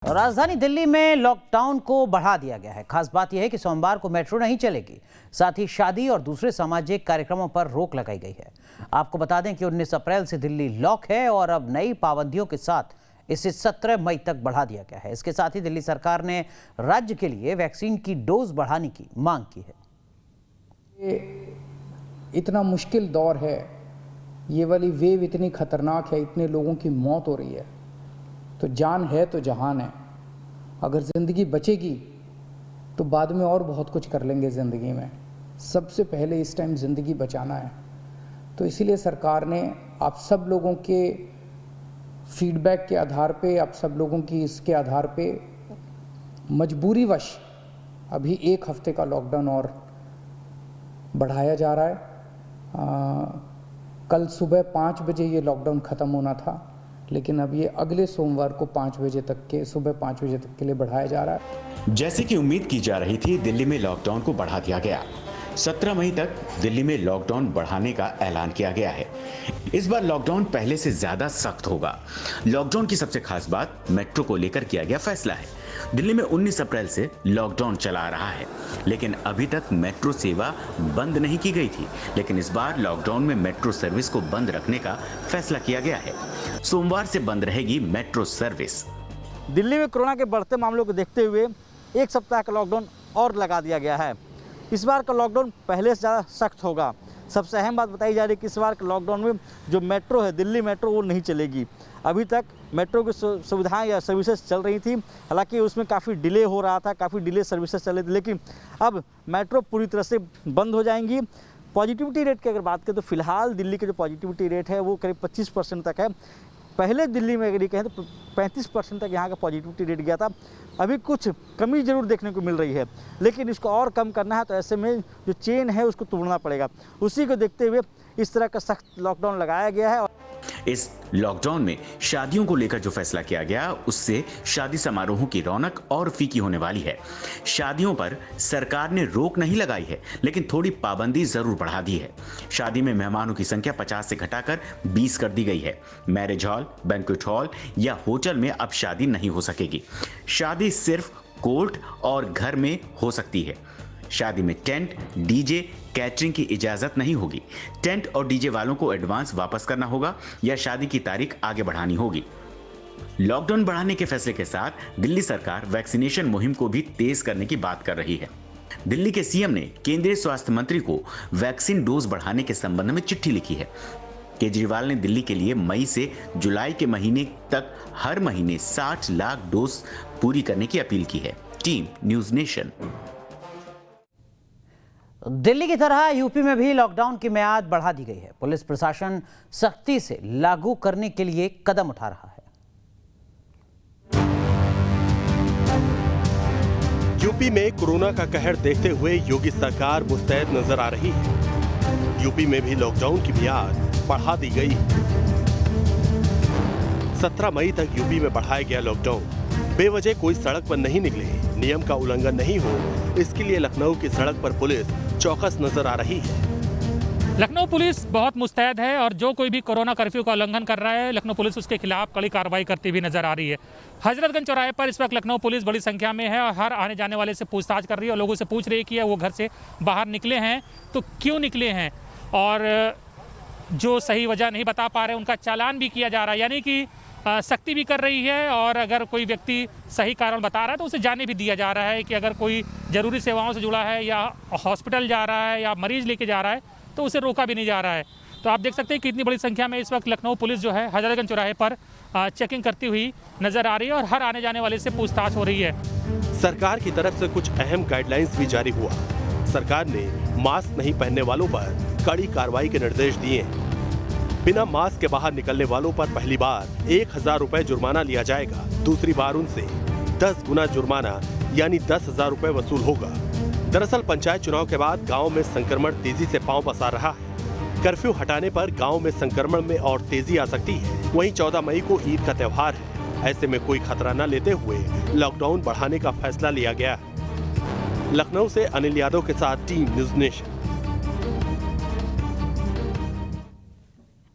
राजधानी दिल्ली में लॉकडाउन को बढ़ा दिया गया है। खास बात यह है कि सोमवार को मेट्रो नहीं चलेगी, साथ ही शादी और दूसरे सामाजिक कार्यक्रमों पर रोक लगाई गई है। आपको बता दें कि 19 अप्रैल से दिल्ली लॉक है और अब नई पाबंदियों के साथ इसे 17 मई तक बढ़ा दिया गया है। इसके साथ ही दिल्ली सरकार ने राज्य के लिए वैक्सीन की डोज बढ़ाने की मांग की है। इतना मुश्किल दौर है, ये वाली वेव इतनी खतरनाक है, इतने लोगों की मौत हो रही है, तो जान है तो जहान है। अगर ज़िंदगी बचेगी तो बाद में और बहुत कुछ कर लेंगे ज़िंदगी में। सबसे पहले इस टाइम ज़िंदगी बचाना है। तो इसीलिए सरकार ने आप सब लोगों के फीडबैक के आधार पे, आप सब लोगों की इसके आधार पे मजबूरीवश अभी 1 हफ्ते का लॉकडाउन और बढ़ाया जा रहा है। कल सुबह 5 बजे ये लॉकडाउन ख़त्म होना था, लेकिन अब ये अगले सोमवार को 5 बजे तक के सुबह 5 बजे तक के लिए बढ़ाया जा रहा है। जैसे कि उम्मीद की जा रही थी, दिल्ली में लॉकडाउन को बढ़ा दिया गया। 17 मई तक दिल्ली में लॉकडाउन बढ़ाने का ऐलान किया गया है। इस बार लॉकडाउन पहले से ज्यादा सख्त होगा। लॉकडाउन की सबसे खास बात मेट्रो को लेकर किया गया फैसला है। दिल्ली में 19 अप्रैल से लॉकडाउन चला रहा है, लेकिन अभी तक मेट्रो सेवा बंद नहीं की गई थी। लेकिन इस बार लॉकडाउन में मेट्रो सर्विस को बंद रखने का फैसला किया गया है। सोमवार से बंद रहेगी मेट्रो सर्विस। दिल्ली में कोरोना के बढ़ते मामलों को देखते हुए 1 सप्ताह का लॉकडाउन और लगा दिया गया है। इस बार का लॉकडाउन पहले से ज़्यादा सख्त होगा। सबसे अहम बात बताई जा रही है कि इस बार के लॉकडाउन में जो मेट्रो है, दिल्ली मेट्रो, वो नहीं चलेगी। अभी तक मेट्रो की सुविधाएं या सर्विसेज चल रही थी, हालांकि उसमें काफ़ी डिले हो रहा था, काफ़ी डिले सर्विसेज चल रही थी, लेकिन अब मेट्रो पूरी तरह से बंद हो जाएंगी। पॉजिटिविटी रेट की अगर बात करें तो फिलहाल दिल्ली का जो पॉजिटिविटी रेट है वो करीब 25% तक है। पहले दिल्ली में अगर ये कहें तो 35% तक यहाँ का पॉजिटिविटी रेट गया था। अभी कुछ कमी जरूर देखने को मिल रही है, लेकिन इसको और कम करना है तो ऐसे में जो चेन है उसको तोड़ना पड़ेगा। उसी को देखते हुए इस तरह का सख्त लॉकडाउन लगाया गया है। इस लॉकडाउन में शादियों को लेकर जो फैसला किया गया, उससे शादी समारोहों की रौनक और फीकी होने वाली है। शादियों पर सरकार ने रोक नहीं लगाई है, लेकिन थोड़ी पाबंदी जरूर बढ़ा दी है। शादी में मेहमानों की संख्या 50 से घटाकर 20 कर दी गई है। मैरिज हॉल, बैंक्वेट हॉल या होटल में अब शादी नहीं हो सकेगी। शादी सिर्फ कोर्ट और घर में हो सकती है। शादी में टेंट, डीजे, कैटरिंग की इजाजत नहीं होगी। टेंट और डीजे वालों को एडवांस वापस करना होगा या शादी की तारीख आगे बढ़ानी होगी। लॉकडाउन बढ़ाने के फैसले के साथ दिल्ली सरकार वैक्सीनेशन मुहिम को भी तेज करने की बात कर रही है। दिल्ली के सीएम ने केंद्रीय स्वास्थ्य मंत्री को वैक्सीन डोज बढ़ाने के संबंध में चिट्ठी लिखी है। केजरीवाल ने दिल्ली के लिए मई से जुलाई के महीने तक हर महीने 60 लाख डोज पूरी करने की अपील की है। Team news nation. दिल्ली की तरह यूपी में भी लॉकडाउन की मियाद बढ़ा दी गई है। पुलिस प्रशासन सख्ती से लागू करने के लिए कदम उठा रहा है। यूपी में कोरोना का कहर देखते हुए योगी सरकार मुस्तैद नजर आ रही है। यूपी में भी लॉकडाउन की मियाद बढ़ा दी गई। 17 मई तक यूपी में बढ़ाया गया लॉकडाउन। बेवजह कोई सड़क पर नहीं निकले, नियम का उल्लंघन नहीं हो, इसके लिए लखनऊ की सड़क पर पुलिस चौकस नजर आ रही है। लखनऊ पुलिस बहुत मुस्तैद है और जो कोई भी कोरोना कर्फ्यू का उल्लंघन कर रहा है, लखनऊ पुलिस उसके खिलाफ कड़ी कार्रवाई करती हुई नजर आ रही है। हजरतगंज चौराहे पर इस वक्त लखनऊ पुलिस बड़ी संख्या में है और हर आने जाने वाले से पूछताछ कर रही है और लोगों से पूछ रही है कि वो घर से बाहर निकले हैं तो क्यों निकले हैं, और जो सही वजह नहीं बता पा रहे उनका चालान भी किया जा रहा है। यानी कि सख्ती भी कर रही है और अगर कोई व्यक्ति सही कारण बता रहा है तो उसे जाने भी दिया जा रहा है कि अगर कोई ज़रूरी सेवाओं से जुड़ा है या हॉस्पिटल जा रहा है या मरीज़ लेके जा रहा है तो उसे रोका भी नहीं जा रहा है। तो आप देख सकते हैं कि इतनी बड़ी संख्या में इस वक्त लखनऊ पुलिस जो है हजरतगंज चौराहे पर चेकिंग करती हुई नज़र आ रही है और हर आने जाने वाले से पूछताछ हो रही है। सरकार की तरफ से कुछ अहम गाइडलाइंस भी जारी हुआ। सरकार ने मास्क नहीं पहनने वालों पर कड़ी कार्रवाई के निर्देश दिए। बिना मास्क के बाहर निकलने वालों पर पहली बार 1000 रुपए जुर्माना लिया जाएगा। दूसरी बार उनसे 10 गुना जुर्माना यानी 10,000 रुपए वसूल होगा। दरअसल पंचायत चुनाव के बाद गांव में संक्रमण तेजी से पांव पसार रहा है। कर्फ्यू हटाने पर गांव में संक्रमण में और तेजी आ सकती है। वहीं 14 मई को ईद का त्योहार है, ऐसे में कोई खतरा न लेते हुए लॉकडाउन बढ़ाने का फैसला लिया गया। लखनऊ से अनिल यादव के साथ टीम न्यूज़ नेशन।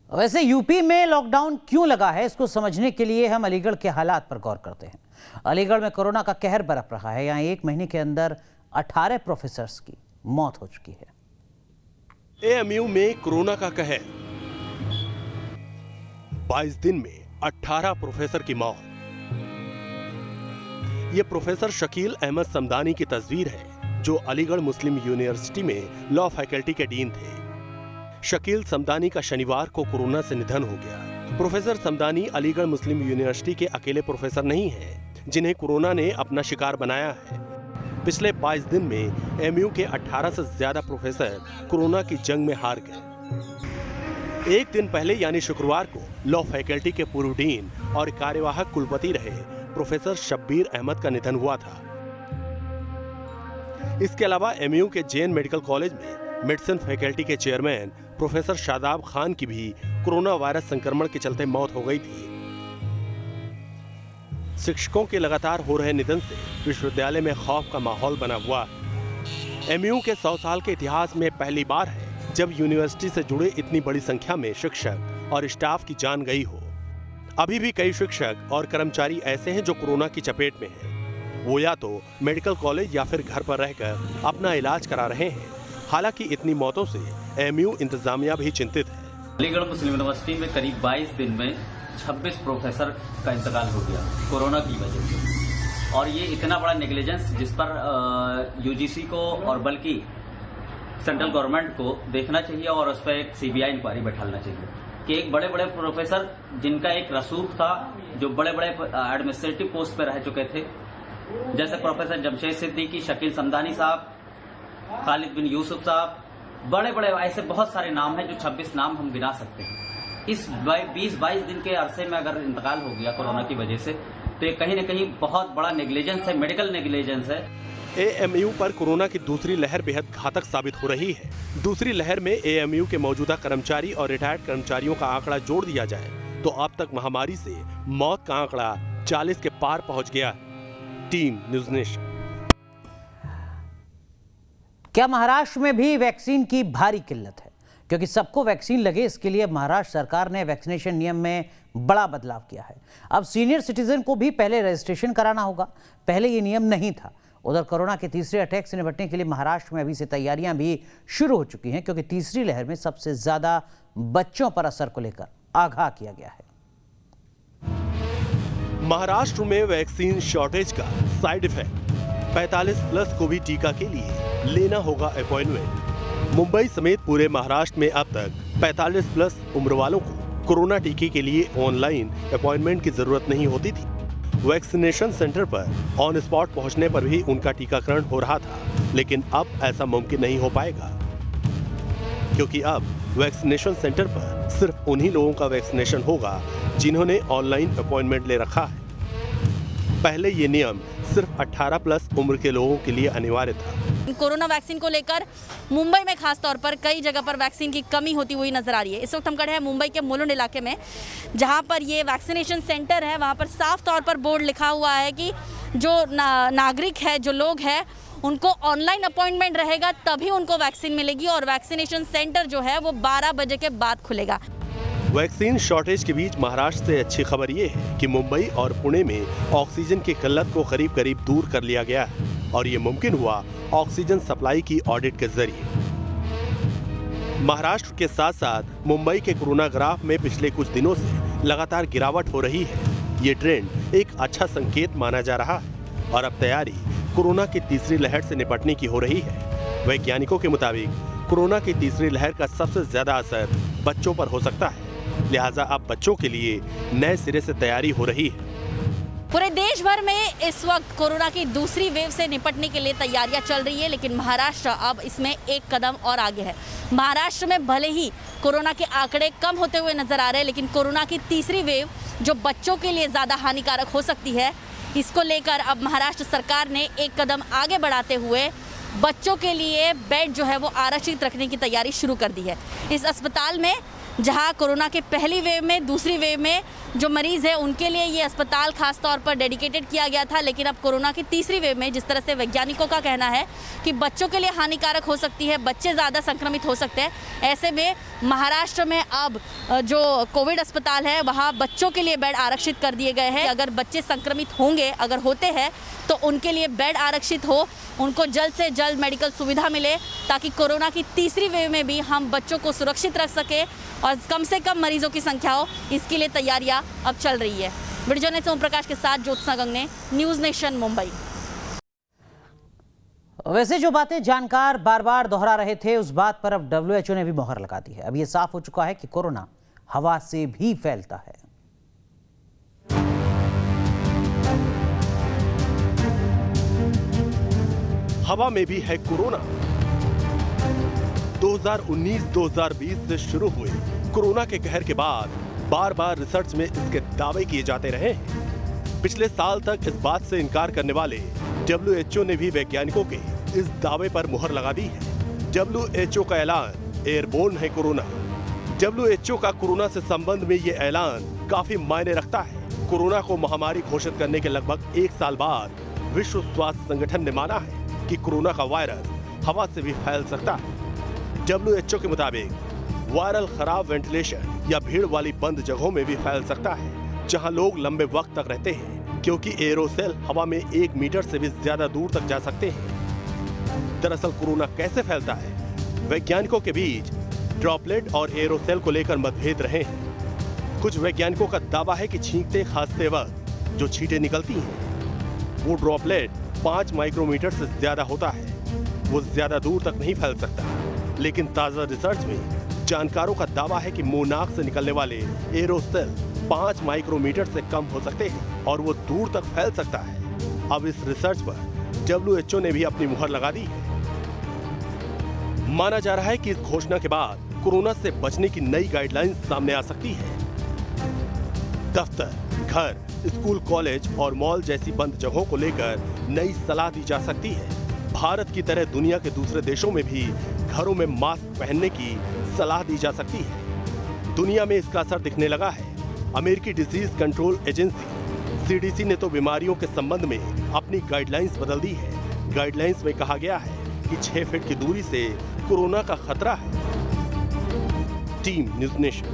वैसे यूपी में लॉकडाउन क्यों लगा है, इसको समझने के लिए हम अलीगढ़ के हालात पर गौर करते हैं। अलीगढ़ में कोरोना का कहर बरप रहा है। यहाँ 1 महीने के अंदर 18 प्रोफेसर्स की मौत हो चुकी है। एएमयू में कोरोना का कहर, 22 दिन में 18 प्रोफेसर की मौत। ये प्रोफेसर शकील अहमद समदानी की तस्वीर है, जो अलीगढ़ मुस्लिम यूनिवर्सिटी में लॉ फैकल्टी के डीन थे। शकील समदानी का शनिवार को कोरोना से निधन हो गया। प्रोफेसर समदानी अलीगढ़ मुस्लिम यूनिवर्सिटी के अकेले प्रोफेसर नहीं हैं, जिन्हें कोरोना ने अपना शिकार बनाया है। पिछले 22 दिन में एमयू के 18 से ज्यादा प्रोफेसर कोरोना की जंग में हार गए। एक दिन पहले यानी शुक्रवार को लॉ फैकल्टी के पूर्व डीन और कार्यवाहक कुलपति रहे प्रोफेसर शब्बीर अहमद का निधन हुआ था। इसके अलावा एमयू के जैन मेडिकल कॉलेज में मेडिसिन फैकल्टी के चेयरमैन प्रोफेसर शादाब खान की भी कोरोना वायरस संक्रमण के चलते मौत हो गई थी। शिक्षकों के लगातार हो रहे निधन से विश्वविद्यालय में खौफ का माहौल बना हुआ है। एमयू के 100 साल के इतिहास में पहली बार है जब यूनिवर्सिटी से जुड़े इतनी बड़ी संख्या में शिक्षक और स्टाफ की जान गई हो। अभी भी कई शिक्षक और कर्मचारी ऐसे हैं जो कोरोना की चपेट में हैं। वो या तो मेडिकल कॉलेज या फिर घर पर रहकर अपना इलाज करा रहे हैं। हालांकि इतनी मौतों से एमयू इंतजामिया भी चिंतित है। अलीगढ़ मुस्लिम यूनिवर्सिटी में करीब 22 दिन में 26 प्रोफेसर का इंतकाल हो गया कोरोना की वजह से। और ये इतना बड़ा नेग्लिजेंस जिस पर यूजीसी को और बल्कि सेंट्रल गवर्नमेंट को देखना चाहिए और उस पर एक सीबीआई इंक्वायरी बैठाना चाहिए कि एक बड़े बड़े प्रोफेसर जिनका एक रसूख था, जो बड़े बड़े एडमिनिस्ट्रेटिव पोस्ट पर रह चुके थे, जैसे प्रोफेसर जमशेद सिद्दीकी, शकील समदानी साहब, खालिद बिन यूसुफ साहब, बड़े बड़े ऐसे बहुत सारे नाम हैं जो 26 नाम हम गिना सकते हैं। इस 20-22 दिन के अरसे में अगर इंतकाल हो गया कोरोना की वजह से, तो ये कहीं न कहीं बहुत बड़ा नेग्लिजेंस है, मेडिकल नेग्लिजेंस है। एएमयू पर कोरोना की दूसरी लहर बेहद घातक साबित हो रही है। दूसरी लहर में एएमयू के मौजूदा कर्मचारी और रिटायर्ड कर्मचारियों का आंकड़ा जोड़ दिया जाए तो अब तक महामारी से मौत का आंकड़ा 40 के पार पहुंच गया। Team news nation. क्या महाराष्ट्र में भी वैक्सीन की भारी किल्लत है? क्योंकि सबको वैक्सीन लगे, इसके लिए महाराष्ट्र सरकार ने वैक्सीनेशन नियम में बड़ा बदलाव किया है। अब सीनियर सिटीजन को भी पहले रजिस्ट्रेशन कराना होगा। पहले ये नियम नहीं था। उधर कोरोना के तीसरे अटैक से निपटने के लिए महाराष्ट्र में अभी से तैयारियां भी शुरू हो चुकी हैं, क्योंकि तीसरी लहर में सबसे ज्यादा बच्चों पर असर को लेकर आगाह किया गया है। महाराष्ट्र में वैक्सीन शॉर्टेज का साइड इफेक्ट, 45+ को भी टीका के लिए लेना होगा अपॉइंटमेंट। मुंबई समेत पूरे महाराष्ट्र में अब तक 45+ उम्र वालों को कोरोना टीके के लिए ऑनलाइन अपॉइंटमेंट की जरूरत नहीं होती थी। वैक्सीनेशन सेंटर पर ऑन स्पॉट पहुंचने पर भी उनका टीकाकरण हो रहा था, लेकिन अब ऐसा मुमकिन नहीं हो पाएगा, क्योंकि अब वैक्सीनेशन सेंटर पर सिर्फ उन्हीं लोगों का वैक्सीनेशन होगा जिन्होंने ऑनलाइन अपॉइंटमेंट ले रखा है। पहले ये नियम सिर्फ 18+ उम्र के लोगों के लिए अनिवार्य था। कोरोना वैक्सीन को लेकर मुंबई में खास तौर पर कई जगह पर वैक्सीन की कमी होती हुई नजर आ रही है। इस वक्त हम खड़े हैं मुंबई के मुलुंड इलाके में, जहां पर ये वैक्सीनेशन सेंटर है। वहां पर साफ तौर पर बोर्ड लिखा हुआ है कि जो नागरिक है, जो लोग हैं, उनको ऑनलाइन अपॉइंटमेंट रहेगा तभी उनको वैक्सीन मिलेगी और वैक्सीनेशन सेंटर जो है वो 12 बजे के बाद खुलेगा। वैक्सीन शॉर्टेज के बीच महाराष्ट्र से अच्छी खबर ये है कि मुंबई और पुणे में ऑक्सीजन की किल्लत को करीब दूर कर लिया गया है और ये मुमकिन हुआ ऑक्सीजन सप्लाई की ऑडिट के जरिए। महाराष्ट्र के साथ साथ मुंबई के कोरोना ग्राफ में पिछले कुछ दिनों से लगातार गिरावट हो रही है। ये ट्रेंड एक अच्छा संकेत माना जा रहा है और अब तैयारी कोरोना की तीसरी लहर से निपटने की हो रही है। वैज्ञानिकों के मुताबिक कोरोना की तीसरी लहर का सबसे ज्यादा असर बच्चों पर हो सकता है, लिहाजा अब बच्चों के लिए नए सिरे से तैयारी हो रही है। पूरे देश भर में इस वक्त कोरोना की दूसरी वेव से निपटने के लिए तैयारियां चल रही है, लेकिन महाराष्ट्र अब इसमें एक कदम और आगे है। महाराष्ट्र में भले ही कोरोना के आंकड़े कम होते हुए नजर आ रहे हैं, लेकिन कोरोना की तीसरी वेव जो बच्चों के लिए ज़्यादा हानिकारक हो सकती है, इसको लेकर अब महाराष्ट्र सरकार ने एक कदम आगे बढ़ाते हुए बच्चों के लिए बेड जो है वो आरक्षित रखने की तैयारी शुरू कर दी है। इस अस्पताल में जहां कोरोना के पहली वेव में, दूसरी वेव में जो मरीज़ है उनके लिए ये अस्पताल खास तौर पर डेडिकेटेड किया गया था, लेकिन अब कोरोना की तीसरी वेव में जिस तरह से वैज्ञानिकों का कहना है कि बच्चों के लिए हानिकारक हो सकती है, बच्चे ज़्यादा संक्रमित हो सकते हैं, ऐसे में महाराष्ट्र में अब जो कोविड अस्पताल है वहाँ बच्चों के लिए बेड आरक्षित कर दिए गए हैं। अगर बच्चे संक्रमित होंगे, अगर होते हैं, तो उनके लिए बेड आरक्षित हो, उनको जल्द से जल्द मेडिकल सुविधा मिले, ताकि कोरोना की तीसरी वेव में भी हम बच्चों को सुरक्षित रख सके और कम से कम मरीजों की संख्या हो, इसके लिए तैयारियां अब चल रही है। वीडियो जर्नलिस्ट ओम प्रकाश के साथ ज्योत्सना गंगने, न्यूज़ नेशन, मुंबई। वैसे जो बातें जानकार बार बार दोहरा रहे थे, उस बात पर अब WHO ने भी मोहर लगा दी है। अब ये साफ हो चुका है कि कोरोना हवा से भी फैलता है। हवा में भी है कोरोना। 2019-2020 से शुरू हुए कोरोना के कहर के बाद बार बार रिसर्च में इसके दावे किए जाते रहे हैं। पिछले साल तक इस बात से इनकार करने वाले WHO ने भी वैज्ञानिकों के इस दावे पर मुहर लगा दी है। WHO का ऐलान, एयरबोर्न है कोरोना। WHO का कोरोना से संबंध में ये ऐलान काफी मायने रखता है। कोरोना को महामारी घोषित करने के लगभग 1 साल बाद विश्व स्वास्थ्य संगठन ने माना है कि कोरोना का वायरस हवा से भी फैल सकता है। WHO के मुताबिक वायरल खराब वेंटिलेशन या भीड़ वाली बंद जगहों में भी फैल सकता है, जहां लोग लंबे वक्त तक रहते हैं, क्योंकि एरोसेल हवा में 1 मीटर से भी ज्यादा दूर तक जा सकते हैं। दरअसल कोरोना कैसे फैलता है? वैज्ञानिकों के बीच ड्रॉपलेट और एरोसेल को लेकर मतभेद रहे हैं। कुछ वैज्ञानिकों का दावा है कि छींकते खांसते वक्त जो छींटें निकलती हैं, वो ड्रॉपलेट 5 माइक्रोमीटर से ज्यादा होता है, वो ज्यादा दूर तक नहीं फैल सकता। लेकिन ताजा रिसर्च में जानकारों का दावा है कि मुंह नाक से निकलने वाले एरोसेल 5 माइक्रोमीटर से कम हो सकते हैं और वो दूर तक फैल सकता है। अब इस रिसर्च पर WHO ने भी अपनी मुहर लगा दी है। माना जा रहा है कि इस घोषणा के बाद कोरोना से बचने की नई गाइडलाइंस सामने आ सकती है। दफ्तर, घर, स्कूल, कॉलेज और मॉल जैसी बंद जगहों को लेकर नई सलाह दी जा सकती है। भारत की तरह दुनिया के दूसरे देशों में भी घरों में मास्क पहनने की सलाह दी जा सकती है। दुनिया में इसका असर दिखने लगा है। अमेरिकी डिजीज कंट्रोल एजेंसी CDC ने तो बीमारियों के संबंध में अपनी गाइडलाइंस बदल दी है। गाइडलाइंस में कहा गया है कि 6 फीट की दूरी से कोरोना का खतरा है। Team news nation.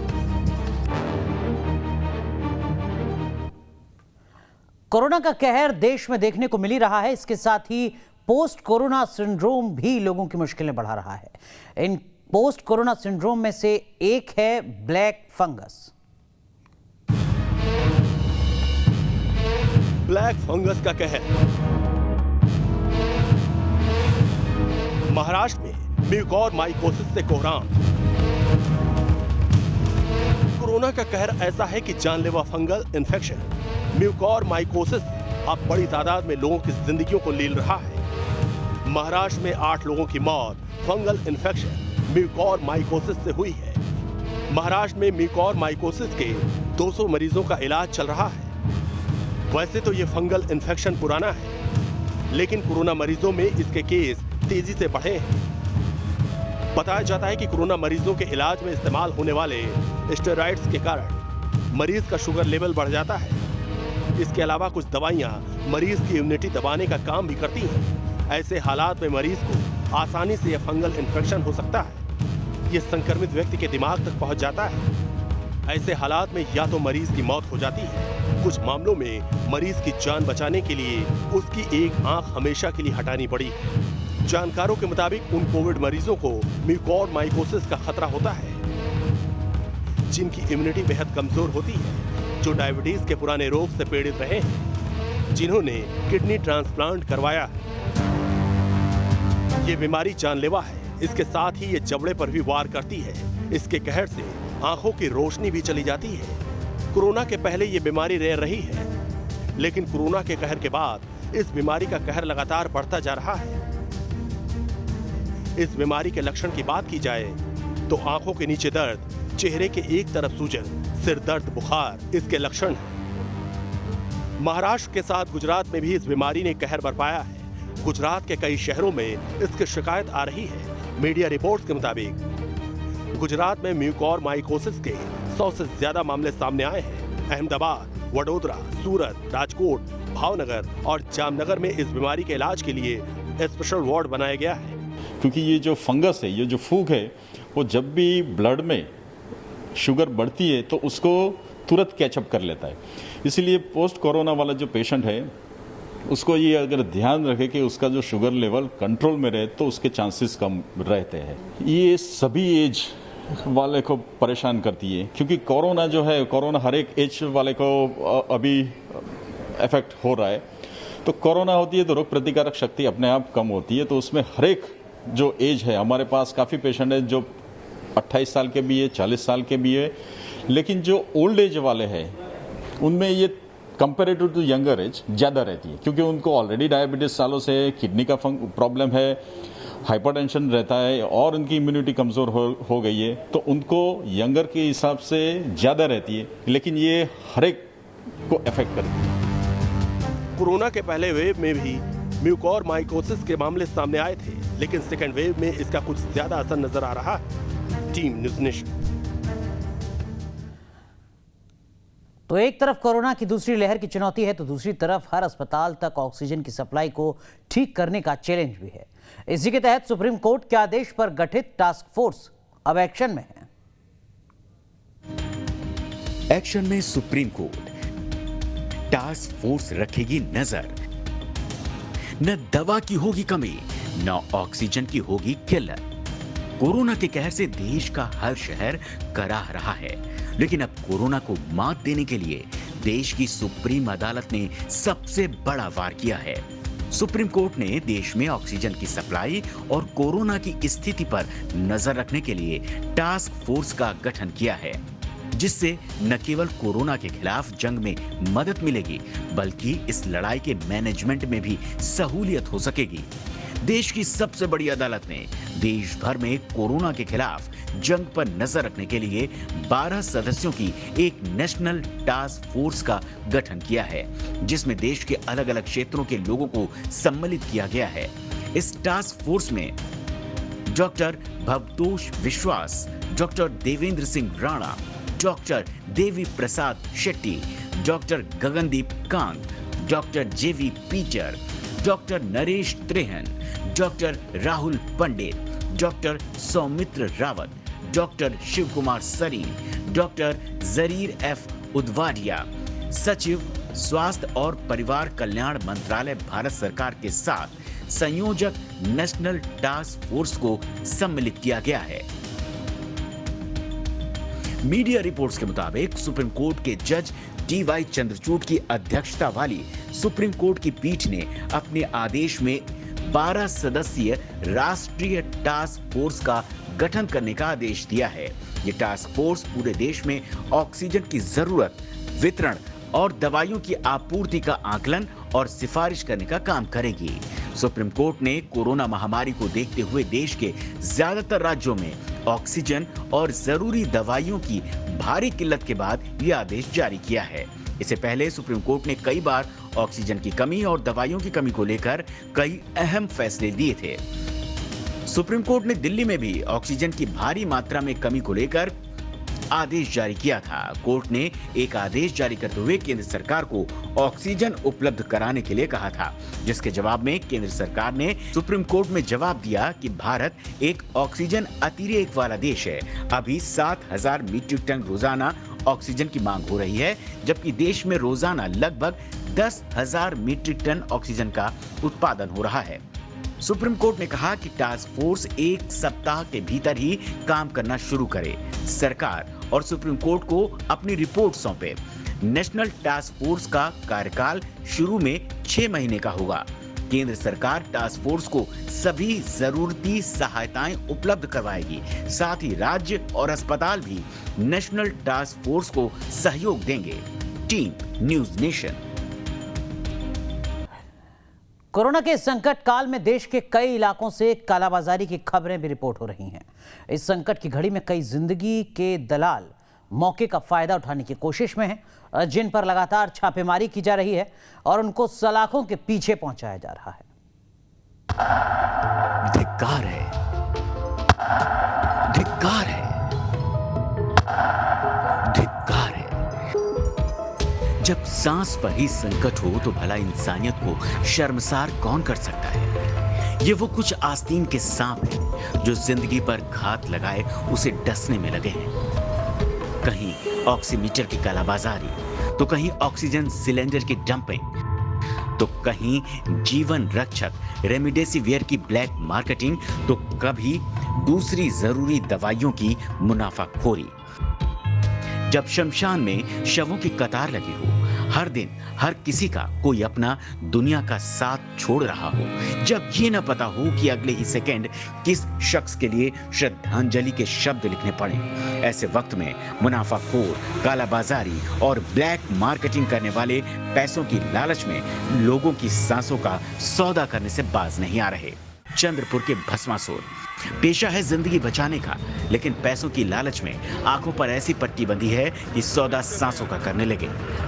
कोरोना का कहर देश में देखने को मिल ही रहा है। इसके साथ ही पोस्ट कोरोना सिंड्रोम भी लोगों की मुश्किलें बढ़ा रहा है। इन पोस्ट कोरोना सिंड्रोम में से एक है ब्लैक फंगस। ब्लैक फंगस का कहर। महाराष्ट्र में म्यूकोरमाइकोसिस से कोहराम। कोरोना का कहर ऐसा है कि जानलेवा फंगल इन्फेक्शन म्यूकोरमाइकोसिस अब बड़ी तादाद में लोगों की जिंदगियों को लील रहा है। महाराष्ट्र में 8 लोगों की मौत फंगल इन्फेक्शन म्यूकोरमाइकोसिस से हुई है। महाराष्ट्र में म्यूकोरमाइकोसिस के 200 मरीजों का इलाज चल रहा है। वैसे तो ये फंगल इन्फेक्शन पुराना है, लेकिन कोरोना मरीजों में इसके केस तेजी से बढ़े हैं। बताया जाता है कि कोरोना मरीजों के इलाज में इस्तेमाल होने वाले स्टेरॉइड्स के कारण मरीज का शुगर लेवल बढ़ जाता है। इसके अलावा कुछ दवाइयां मरीज की इम्यूनिटी दबाने का काम भी करती हैं। ऐसे हालात में मरीज को आसानी से यह फंगल इन्फेक्शन हो सकता है। यह संक्रमित व्यक्ति के दिमाग तक पहुंच जाता है। ऐसे हालात में या तो मरीज की मौत हो जाती है, कुछ मामलों में मरीज की जान बचाने के लिए उसकी एक आंख हमेशा के लिए हटानी पड़ी है। जानकारों के मुताबिक उन कोविड मरीजों को म्यूकोरमाइकोसिस का खतरा होता है जिनकी इम्यूनिटी बेहद कमजोर होती है, जो डायबिटीज के पुराने रोग से पीड़ित रहे हैं, जिन्होंने किडनी ट्रांसप्लांट करवाया। ये बीमारी जानलेवा है। इसके साथ ही ये जबड़े पर भी वार करती है। इसके कहर से आंखों की रोशनी भी चली जाती है। कोरोना के पहले ये बीमारी रेयर रही है, लेकिन कोरोना के कहर के बाद इस बीमारी का कहर लगातार बढ़ता जा रहा है। इस बीमारी के लक्षण की बात की जाए तो आंखों के नीचे दर्द, चेहरे के एक तरफ सूजन, सिर दर्द, बुखार इसके लक्षण हैं। महाराष्ट्र के साथ गुजरात में भी इस बीमारी ने कहर बरपाया है। गुजरात के कई शहरों में इसकी शिकायत आ रही है। मीडिया रिपोर्ट्स के मुताबिक गुजरात में म्यूकोरमाइकोसिस के 100 से ज्यादा मामले सामने आए हैं। अहमदाबाद, वडोदरा, सूरत, राजकोट, भावनगर और जामनगर में इस बीमारी के इलाज के लिए स्पेशल वार्ड बनाया गया है। क्योंकि ये जो फंगस है, ये जो फूग है, वो जब भी ब्लड में शुगर बढ़ती है तो उसको तुरंत कैचअप कर लेता है। इसलिए पोस्ट कोरोना वाला जो पेशेंट है उसको ये अगर ध्यान रखे कि उसका जो शुगर लेवल कंट्रोल में रहे तो उसके चांसेस कम रहते हैं। ये सभी एज वाले को परेशान करती है, क्योंकि कोरोना जो है, कोरोना हर एक एज वाले को अभी इफेक्ट हो रहा है। तो कोरोना होती है तो रोग प्रतिकारक शक्ति अपने आप कम होती है। तो उसमें हर एक जो एज है, हमारे पास काफ़ी पेशेंट है जो 28 साल के भी है, 40 साल के भी है, लेकिन जो ओल्ड एज वाले हैं उनमें ये कंपेरेटिव टू यंगर एज ज़्यादा रहती है, क्योंकि उनको ऑलरेडी डायबिटीज सालों से, किडनी का प्रॉब्लम है, हाइपरटेंशन रहता है और उनकी इम्यूनिटी कमज़ोर हो गई है, तो उनको यंगर के हिसाब से ज़्यादा रहती है, लेकिन ये हर एक को अफेक्ट करती है। कोरोना के पहले वेव में भी म्यूकोरमाइकोसिस के मामले सामने आए थे, लेकिन सेकेंड वेव में इसका कुछ ज्यादा असर नजर आ रहा है। Team news nation. तो एक तरफ कोरोना की दूसरी लहर की चुनौती है, तो दूसरी तरफ हर अस्पताल तक ऑक्सीजन की सप्लाई को ठीक करने का चैलेंज भी है। इसी के तहत सुप्रीम कोर्ट के आदेश पर गठित टास्क फोर्स अब एक्शन में है। एक्शन में सुप्रीम कोर्ट। टास्क फोर्स रखेगी नजर। न दवा की होगी कमी, न ऑक्सीजन की होगी किल्लत। कोरोना के कहर से देश का हर शहर कराह रहा है, लेकिन अब कोरोना को मात देने के लिए देश की सुप्रीम अदालत ने सबसे बड़ा वार किया है। सुप्रीम कोर्ट ने देश में ऑक्सीजन की सप्लाई और कोरोना की स्थिति पर नजर रखने के लिए टास्क फोर्स का गठन किया है, जिससे न केवल कोरोना के खिलाफ जंग में मदद मिलेगी, बल्कि इस लड़ाई के मैनेजमेंट में भी सहूलियत हो सकेगी। देश की सबसे बड़ी अदालत ने देश भर में कोरोना के खिलाफ जंग पर नजर रखने के लिए 12 सदस्यों की एक नेशनल टास्क फोर्स का गठन किया है, जिसमें देश के अलग अलग क्षेत्रों के लोगों को सम्मिलित किया गया है। इस टास्क फोर्स में doctor Bhavtosh Vishwas, doctor Devendra Singh Rana, doctor Devi Prasad Shetty, doctor Gagandeep Kant, doctor J V Peter, doctor Naresh Trehan, doctor Rahul Pandit, doctor Soumitra Rawat, doctor Shiv Kumar Sarin, doctor Zarir F Udwadia, सचिव स्वास्थ्य और परिवार कल्याण मंत्रालय भारत सरकार के साथ संयोजक नेशनल टास्क फोर्स को सम्मिलित किया गया है। मीडिया रिपोर्ट्स के मुताबिक सुप्रीम कोर्ट के जज डी.वाई. चंद्रचूड़ की अध्यक्षता वाली सुप्रीम कोर्ट की पीठ ने अपने आदेश में 12 सदस्यीय राष्ट्रीय टास्क फोर्स का गठन करने का आदेश दिया है। ये टास्क फोर्स पूरे देश में ऑक्सीजन की जरूरत, वितरण और दवाइयों की आपूर्ति का आकलन और सिफारिश करने का काम करेगी। सुप्रीम कोर्ट ने कोरोना महामारी को देखते हुए देश के ज्यादातर राज्यों में ऑक्सीजन और जरूरी दवाइयों की भारी किल्लत के बाद यह आदेश जारी किया है। इससे पहले सुप्रीम कोर्ट ने कई बार ऑक्सीजन की कमी और दवाइयों की कमी को लेकर कई अहम फैसले लिए थे। सुप्रीम कोर्ट ने दिल्ली में भी ऑक्सीजन की भारी मात्रा में कमी को लेकर आदेश जारी किया था। कोर्ट ने एक आदेश जारी करते हुए केंद्र सरकार को ऑक्सीजन उपलब्ध कराने के लिए कहा था, जिसके जवाब में केंद्र सरकार ने सुप्रीम कोर्ट में जवाब दिया कि भारत एक ऑक्सीजन अतिरेक वाला देश है। अभी 7,000 मीट्रिक टन रोजाना ऑक्सीजन की मांग हो रही है, जबकि देश में रोजाना लगभग 10,000 मीट्रिक टन ऑक्सीजन का उत्पादन हो रहा है। सुप्रीम कोर्ट ने कहा कि टास्क फोर्स 1 सप्ताह के भीतर ही काम करना शुरू करे। सरकार और सुप्रीम कोर्ट को अपनी रिपोर्ट सौंपे। नेशनल टास्क फोर्स का कार्यकाल शुरू में 6 महीने का होगा। केंद्र सरकार टास्क फोर्स को सभी जरूरती सहायताएं उपलब्ध करवाएगी। साथ ही राज्य और अस्पताल भी नेशनल टास्क फोर्स को सहयोग देंगे। Team news nation. कोरोना के संकट काल में देश के कई इलाकों से कालाबाजारी की खबरें भी रिपोर्ट हो रही हैं। इस संकट की घड़ी में कई जिंदगी के दलाल मौके का फायदा उठाने की कोशिश में हैं, जिन पर लगातार छापेमारी की जा रही है और उनको सलाखों के पीछे पहुंचाया जा रहा है। धिक्कार है, धिक्कार है। जब सांस पर ही संकट हो तो भला इंसानियत को शर्मसार कौन कर सकता है। ये वो कुछ आस्तीन के सांप हैं जो जिंदगी पर घात लगाए उसे डसने में लगे हैं। कहीं ऑक्सीमीटर की कालाबाजारी तो कहीं ऑक्सीजन सिलेंडर की डंपिंग तो कहीं जीवन रक्षक रेमडेसिवियर की ब्लैक मार्केटिंग तो कभी दूसरी जरूरी दवाइयों की मुनाफाखोरी। जब शमशान में शवों की कतार लगी हो, हर दिन हर किसी का कोई अपना दुनिया का साथ छोड़ रहा हो, जब ये न पता हो कि अगले ही सेकंड किस शख्स के लिए श्रद्धांजलि के शब्द लिखने पड़े, ऐसे वक्त में मुनाफाखोर, कालाबाजारी और ब्लैक मार्केटिंग करने वाले पैसों की लालच में लोगों की सांसों का सौदा करने से बाज नहीं आ रहे। चंद्रपुर के भस्मासुर पेशा है जिंदगी बचाने का, लेकिन पैसों की लालच में आंखों पर ऐसी पट्टी बंधी है कि सौदा सांसों का करने लगे।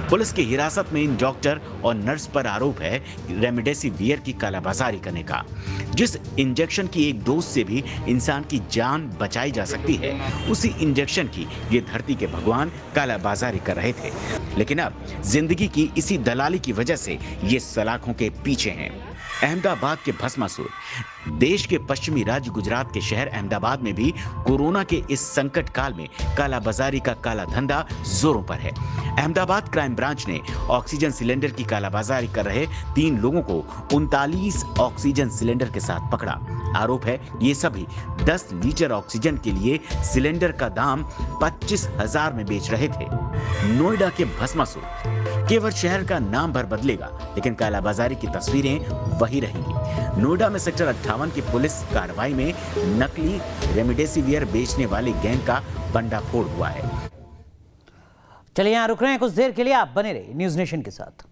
पुलिस की हिरासत में इन डॉक्टर और नर्स पर आरोप है रेमडेसिवियर की कालाबाजारी करने का। जिस इंजेक्शन की एक डोज से भी इंसान की जान बचाई जा सकती है, उसी इंजेक्शन की ये धरती के भगवान कालाबाजारी कर रहे थे। लेकिन अब जिंदगी की इसी दलाली की वजह से ये सलाखों के पीछे हैं। अहमदाबाद के भस्मासुर देश के पश्चिमी राज्य गुजरात के शहर अहमदाबाद में भी कोरोना के इस संकट काल में कालाबाजारी का काला धंधा जोरों पर है। अहमदाबाद क्राइम ब्रांच ने ऑक्सीजन सिलेंडर की कालाबाजारी कर रहे 3 लोगों को 39 ऑक्सीजन सिलेंडर के साथ पकड़ा। आरोप है ये सभी 10 लीटर ऑक्सीजन के लिए सिलेंडर का दाम 25,000 में बेच रहे थे। नोएडा के भस्मासुर केवल शहर का नाम भर बदलेगा, लेकिन कालाबाजारी की तस्वीरें वही रहेंगी। नोएडा में सेक्टर 58 की पुलिस कार्रवाई में नकली रेमडेसिवियर बेचने वाले गैंग का भंडाफोड़ हुआ है। चलिए यहाँ रुक रहे हैं कुछ देर के लिए, आप बने रहिए न्यूज नेशन के साथ।